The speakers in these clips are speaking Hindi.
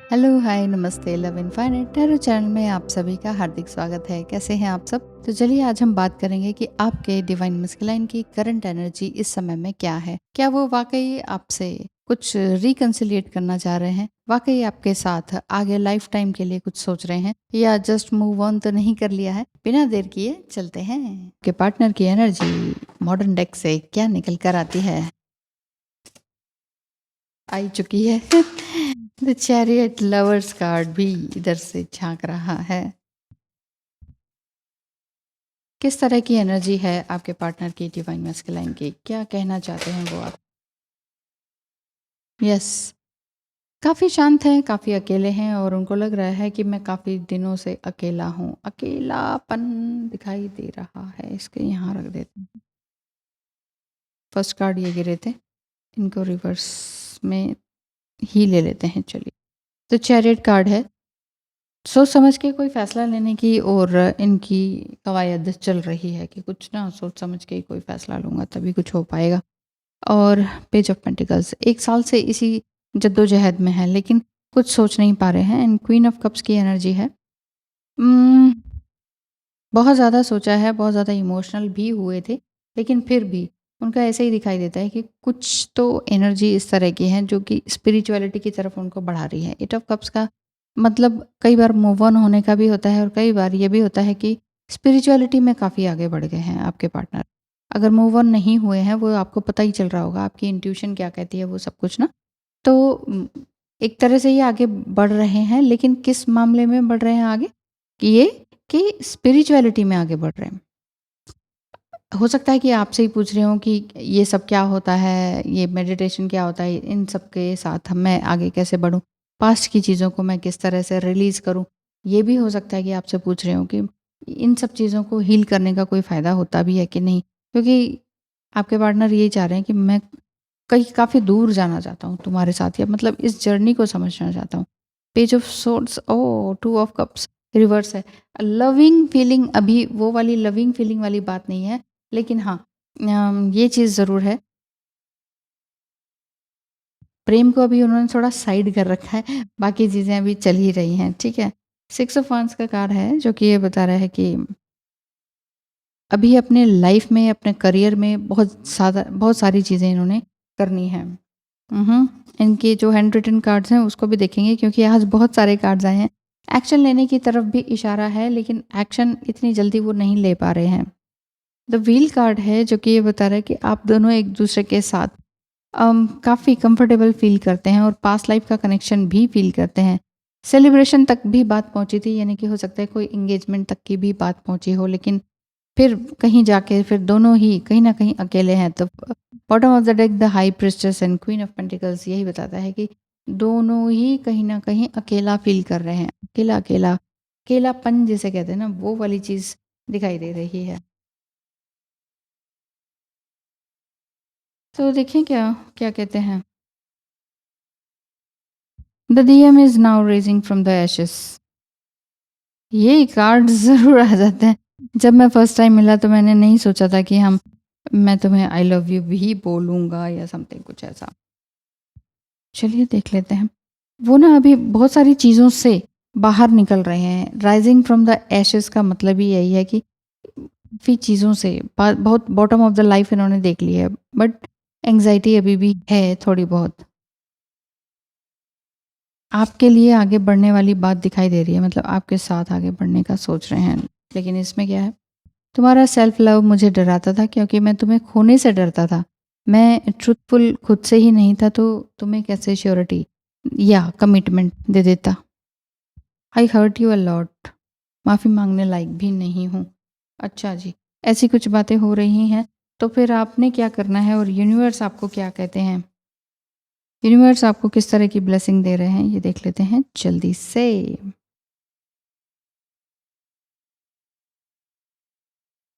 हेलो, हाय, नमस्ते, लव इनफाइनाइट टैरो चैनल में आप सभी का हार्दिक स्वागत है। कैसे हैं आप सब? तो चलिए आज हम बात करेंगे कि आपके डिवाइन मस्कुलाइन की करंट एनर्जी इस समय में क्या है। क्या वो वाकई आपसे कुछ रिकंसिलिएट करना चाह रहे हैं, वाकई आपके साथ आगे लाइफ टाइम के लिए कुछ सोच रहे हैं, या जस्ट मूव ऑन तो नहीं कर लिया है। बिना देर किए चलते हैं आपके पार्टनर की एनर्जी मॉडर्न डेक से क्या निकल कर आती है। आई चुकी है द चैरियट लवर्स कार्ड भी इधर से झांक रहा है। किस तरह की एनर्जी है आपके पार्टनर की डिवाइन मैस्कुलाइन की, क्या कहना चाहते हैं वो आप? यस, काफ़ी शांत हैं, काफ़ी अकेले हैं और उनको लग रहा है कि मैं काफ़ी दिनों से अकेला हूँ। अकेलापन दिखाई दे रहा है। इसके यहाँ रख देते हैं। फर्स्ट कार्ड ये गिरे थे, इनको रिवर्स में ही ले लेते हैं। चलिए, तो चैरियट कार्ड है। सोच समझ के कोई फ़ैसला लेने की और इनकी कवायद चल रही है कि कुछ ना सोच समझ के कोई फ़ैसला लूँगा तभी कुछ हो पाएगा। और पेज ऑफ पेंटिकल्स 1 साल से इसी जद्दोजहद में है, लेकिन कुछ सोच नहीं पा रहे हैं। एंड क्वीन ऑफ कप्स की एनर्जी है। उम, बहुत ज़्यादा सोचा है, बहुत ज़्यादा इमोशनल भी हुए थे, लेकिन फिर भी उनका ऐसे ही दिखाई देता है कि कुछ तो एनर्जी इस तरह की है जो कि स्पिरिचुअलिटी की तरफ उनको बढ़ा रही है। एट ऑफ कप्स का मतलब कई बार मूव ऑन होने का भी होता है और कई बार ये भी होता है कि स्पिरिचुअलिटी में काफ़ी आगे बढ़ गए हैं आपके पार्टनर। अगर मूव ऑन नहीं हुए हैं, वो आपको पता ही चल रहा होगा, आपकी इंट्यूशन क्या कहती है वो सब कुछ ना। तो एक तरह से ये आगे बढ़ रहे हैं, लेकिन किस मामले में बढ़ रहे हैं आगे? कि ये कि स्पिरिचुअलिटी में आगे बढ़ रहे हैं। हो सकता है कि आपसे ही पूछ रहे हों कि ये सब क्या होता है, ये मेडिटेशन क्या होता है, इन सब के साथ मैं आगे कैसे बढ़ूँ? पास्ट की चीज़ों को मैं किस तरह से रिलीज़ करूँ? ये भी हो सकता है कि आपसे पूछ रहे हों कि इन सब चीज़ों को हील करने का कोई फ़ायदा होता भी है कि नहीं? क्योंकि आपके पार्टनर ये चाह रहे हैं कि मैं कहीं काफ़ी दूर जाना चाहता हूँ तुम्हारे साथ, या मतलब इस जर्नी को समझना चाहता हूँ। Page of swords, oh! 2 of cups reverse है। लविंग फीलिंग, अभी वो वाली लविंग फीलिंग वाली बात नहीं है, लेकिन हाँ, ये चीज़ ज़रूर है। प्रेम को अभी उन्होंने थोड़ा साइड कर रखा है, बाकी चीज़ें अभी चल ही रही हैं, ठीक है? 6 ऑफ वांड्स का कार्ड है जो कि ये बता रहा है कि अभी अपने लाइफ में, अपने करियर में बहुत सारी चीज़ें इन्होंने करनी है। इनके जो हैंड रिटन कार्ड्स हैं उसको भी देखेंगे, क्योंकि आज बहुत सारे कार्ड्स आए हैं। एक्शन लेने की तरफ भी इशारा है, लेकिन एक्शन इतनी जल्दी वो नहीं ले पा रहे हैं। द व्हील कार्ड है जो कि ये बता रहा है कि आप दोनों एक दूसरे के साथ काफ़ी कंफर्टेबल फील करते हैं और पास्ट लाइफ का कनेक्शन भी फील करते हैं। सेलिब्रेशन तक भी बात पहुंची थी, यानी कि हो सकता है कोई एंगेजमेंट तक की भी बात पहुंची हो, लेकिन फिर कहीं जाके फिर दोनों ही कहीं न कहीं अकेले हैं। तो bottom of the deck the high priestess and queen of pentacles यही बताता है कि दोनों ही कहीं न कहीं अकेला फ़ील कर रहे हैं। अकेला-अकेला, अकेलापन जिसे कहते हैं ना, वो वाली चीज़ दिखाई दे रही है। तो देखिए क्या क्या कहते हैं। The DM is now raising from the ashes. ये कार्ड ज़रूर आ जाते हैं। जब मैं फर्स्ट टाइम मिला तो मैंने नहीं सोचा था कि मैं तुम्हें आई लव यू भी बोलूँगा या समथिंग कुछ ऐसा। चलिए देख लेते हैं। वो ना अभी बहुत सारी चीज़ों से बाहर निकल रहे हैं। राइज़िंग फ्रॉम द एशेज़ का मतलब ही यही है कि काफ़ी चीज़ों से बहुत बॉटम ऑफ द लाइफ इन्होंने देख ली है, बट एंग्ज़ायटी अभी भी है थोड़ी बहुत। आपके लिए आगे बढ़ने वाली बात दिखाई दे रही है, मतलब आपके साथ आगे बढ़ने का सोच रहे हैं। लेकिन इसमें क्या है, तुम्हारा सेल्फ लव मुझे डराता था, क्योंकि मैं तुम्हें खोने से डरता था। मैं ट्रूथफुल खुद से ही नहीं था, तो तुम्हें कैसे श्योरिटी या कमिटमेंट दे देता। आई हर्ट यू अ लॉट। माफ़ी मांगने लायक भी नहीं हूँ। अच्छा जी, ऐसी कुछ बातें हो रही हैं, तो फिर आपने क्या करना है और यूनिवर्स आपको क्या कहते हैं? यूनिवर्स आपको किस तरह की ब्लेसिंग दे रहे हैं, ये देख लेते हैं जल्दी से।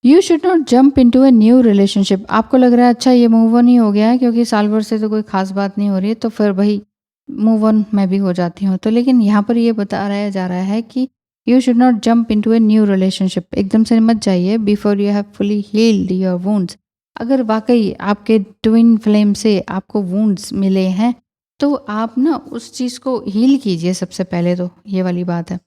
You should not jump into a new relationship. आपको लग रहा है अच्छा ये मूव ऑन ही हो गया है, क्योंकि साल भर से तो कोई खास बात नहीं हो रही है, तो फिर भाई मूव ऑन मैं भी हो जाती हूँ। तो लेकिन यहाँ पर ये बताया जा रहा है कि you should not jump into a new relationship. एकदम से मत जाइए before you have fully healed your wounds. अगर वाकई आपके ट्विन फ्लेम से आपको वुंड्स मिले हैं, तो आप ना उस चीज़ को हील कीजिए सबसे पहले तो, ये वाली बात है।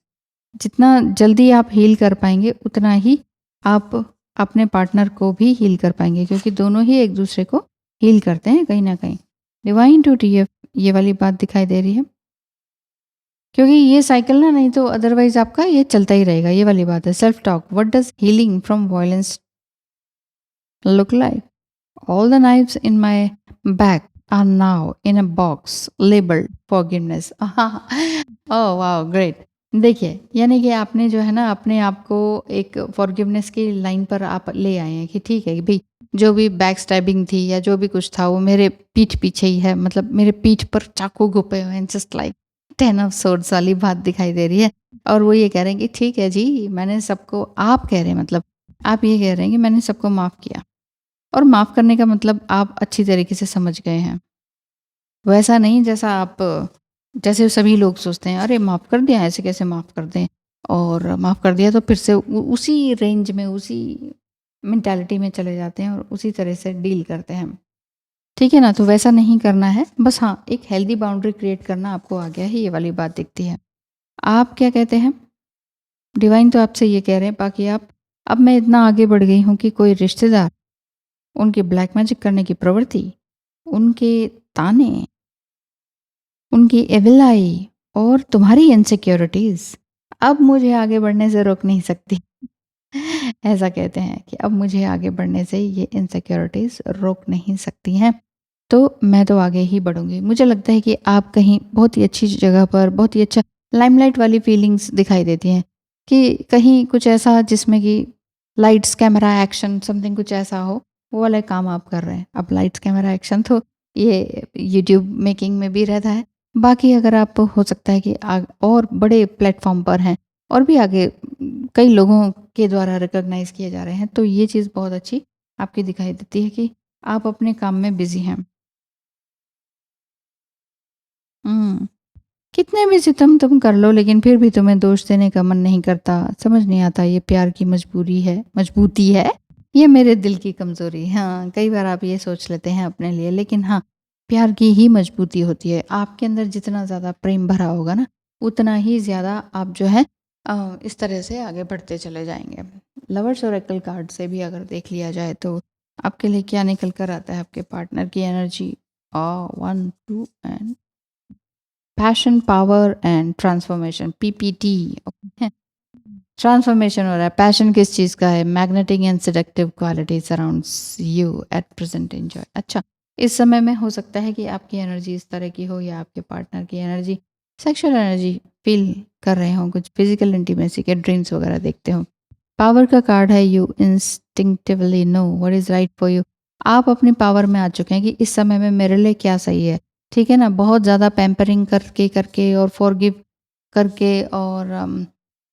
जितना जल्दी आप हील कर पाएँगे, उतना ही आप अपने पार्टनर को भी हील कर पाएँगे, क्योंकि दोनों ही एक-दूसरे को हील करते हैं कहीं न कहीं। डिवाइन ड्यूटी ये वाली बात दिखाई दे रही है। क्योंकि ये साइकिल ना, नहीं तो अदरवाइज़ आपका ये चलता ही रहेगा, ये वाली बात है। Self talk, what does healing from violence look like? All the knives in my bag are now in a box labeled forgiveness. Oh wow great! देखिए, यानी कि आपने जो है ना अपने आप को एक फॉरगिवनेस की लाइन पर आप ले आए हैं कि ठीक है भई, जो भी बैक स्टैबिंग थी या जो भी कुछ था वो मेरे पीठ पीछे ही है, मतलब मेरे पीठ पर चाकू घुपे हुए हैं, जस्ट लाइक 10 ऑफ सोर्ड्स वाली बात दिखाई दे रही है। और वो ये कह रहे हैं कि ठीक है जी, मैंने सबको, आप कह रहे हैं मतलब आप ये कह रहे हैं कि मैंने सबको माफ़ किया। और माफ़ करने का मतलब आप अच्छी तरीके से समझ गए हैं। वैसा नहीं जैसा आप, जैसे सभी लोग सोचते हैं, अरे माफ़ कर दिया, ऐसे कैसे माफ़ कर दें? और माफ़ कर दिया तो फिर से उसी रेंज में, उसी मेंटालिटी में चले जाते हैं और उसी तरह से डील करते हैं। ठीक है ना? तो वैसा नहीं करना है। बस हाँ, एक हेल्दी बाउंड्री क्रिएट करना आपको आ गया है, ये वाली बात दिखती है। आप क्या कहते हैं? डिवाइन तो आपसे ये कह रहे हैं, बाकी आप, अब मैं इतना आगे बढ़ गई हूँ कि कोई रिश्तेदार, उनकी ब्लैक मैजिक करने की प्रवृत्ति, उनके ताने, उनकी एविल आई और तुम्हारी इनसिक्योरिटीज़ अब मुझे आगे बढ़ने से रोक नहीं सकती। ऐसा कहते हैं कि अब मुझे आगे बढ़ने से ये इनसिक्योरिटीज़ रोक नहीं सकती हैं। तो मैं तो आगे ही बढ़ूँगी। मुझे लगता है कि आप कहीं बहुत ही अच्छी जगह पर, बहुत ही अच्छा लाइमलाइट वाली फीलिंग्स दिखाई देती हैं कि कहीं कुछ ऐसा जिसमें कि लाइट्स, कैमरा, एक्शन, समथिंग कुछ ऐसा हो, वो वाला काम आप कर रहे हैं। अब लाइट्स, कैमरा, एक्शन तो ये यूट्यूब मेकिंग में भी रहता है। बाकी अगर आप, हो सकता है कि और बड़े प्लेटफ़ॉर्म पर हैं और भी आगे कई लोगों के द्वारा रिकॉग्नाइज़ किए जा रहे हैं, तो ये चीज़ बहुत अच्छी आपकी दिखाई देती है कि आप अपने काम में बिज़ी हैं। हुँ। कितने भी सितम तुम कर लो, लेकिन फिर भी तुम्हें दोष देने का मन नहीं करता। समझ नहीं आता ये प्यार की मजबूरी है, मजबूती है, ये मेरे दिल की कमज़ोरी है। हाँ, कई बार आप ये सोच लेते हैं अपने लिए, लेकिन हाँ, प्यार की ही मजबूती होती है। आपके अंदर जितना ज़्यादा प्रेम भरा होगा ना, उतना ही ज़्यादा आप जो है इस तरह से आगे बढ़ते चले जाएँगे। लवर्स ओरेकल कार्ड से भी अगर देख लिया जाए तो आपके लिए क्या निकल कर आता है, आपके पार्टनर की energy. 1, 2 and passion, power and transformation, PPT. Okay, transformation हो रहा है। पैशन किस चीज़ का है? Magnetic and seductive quality surrounds you at present, enjoy. अच्छा, इस समय में हो सकता है कि आपकी एनर्जी इस तरह की हो या आपके पार्टनर की एनर्जी, सेक्सुअल एनर्जी फील कर रहे हों, कुछ फिजिकल इंटीमेसी के ड्रीम्स वगैरह देखते हो। पावर का कार्ड है, you instinctively know what is right for you. आप अपनी पावर में आ चुके हैं कि इस समय में मेरे लिए क्या सही है। ठीक है ना? बहुत ज़्यादा पैम्परिंग करके करके और फॉरगिव करके और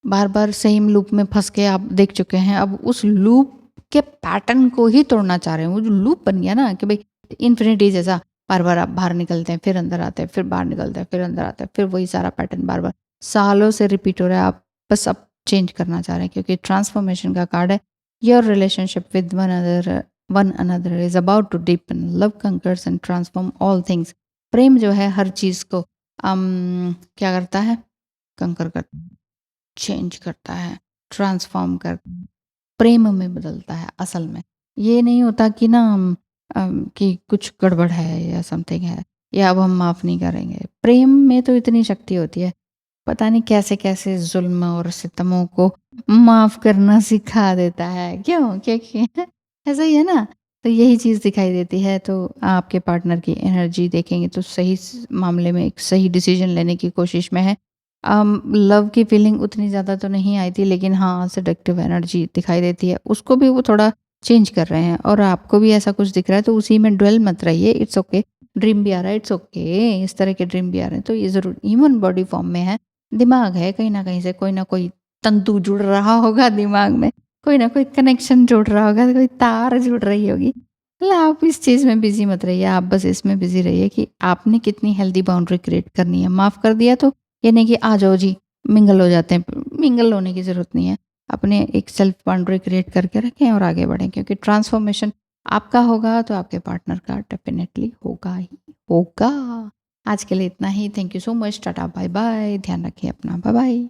बार-बार सेम लूप में फँस के आप देख चुके हैं। अब उस लूप के पैटर्न को ही तोड़ना चाह रहे हैं। वो जो लूप बन गया ना कि भई इन्फिनिटी जैसा, बार-बार आप बाहर निकलते हैं, फिर अंदर आते हैं, फिर बाहर निकलते हैं, फिर अंदर आते हैं, फिर वही सारा पैटर्न बार-बार सालों से रिपीट हो रहा है। आप बस अब चेंज करना चाह रहे हैं, क्योंकि ट्रांसफॉर्मेशन का कार्ड है। Your relationship with one another is about to deepen, love conquers and transform all things. प्रेम जो है हर चीज़ को क्या करता है? कंकर करता है, चेंज करता है, ट्रांसफॉर्म करता है, प्रेम में बदलता है असल में। ये नहीं होता कि ना कि कुछ गड़बड़ है या समथिंग है या अब हम माफ़ नहीं करेंगे। प्रेम में तो इतनी शक्ति होती है, पता नहीं कैसे-कैसे ज़ुल्म और सितमों को माफ़ करना सिखा देता है। क्यों? क्योंकि ऐसा ही है ना? तो यही चीज़ दिखाई देती है। तो आपके पार्टनर की एनर्जी देखेंगे तो सही मामले में एक सही डिसीजन लेने की कोशिश में है। लव की फीलिंग उतनी ज़्यादा तो नहीं आई थी, लेकिन हाँ, सेडक्टिव एनर्जी दिखाई देती है। उसको भी वो थोड़ा चेंज कर रहे हैं और आपको भी ऐसा कुछ दिख रहा है, तो उसी में ड्वेल मत रहिए। It's okay. ड्रीम भी आ रहा है, इट्स ओके। इस तरह के ड्रीम भी आ रहे हैं, तो ये ज़रूर ह्यूमन बॉडी फॉर्म में है। दिमाग है, कहीं न कहीं से कोई ना कोई तंतु जुड़ रहा होगा दिमाग में, कोई ना कोई कनेक्शन जुड़ रहा होगा, कोई तार जुड़ रही होगी। मतलब आप इस चीज़ में बिज़ी मत रहिए, आप बस इसमें बिज़ी रहिए कि आपने कितनी हेल्दी बाउंड्री क्रिएट करनी है। माफ़ कर दिया तो ये नहीं कि आ जाओ जी, मिंगल हो जाते हैं। मिंगल होने की ज़रूरत नहीं है। अपने एक सेल्फ बाउंड्री क्रिएट करके रखें और आगे बढ़ें, क्योंकि ट्रांसफॉर्मेशन आपका होगा तो आपके पार्टनर का डेफ़िनेटली होगा ही होगा। आज के लिए इतना ही। Thank you so much. Tata, bye bye. ध्यान रखिए अपना। बाय-बाय।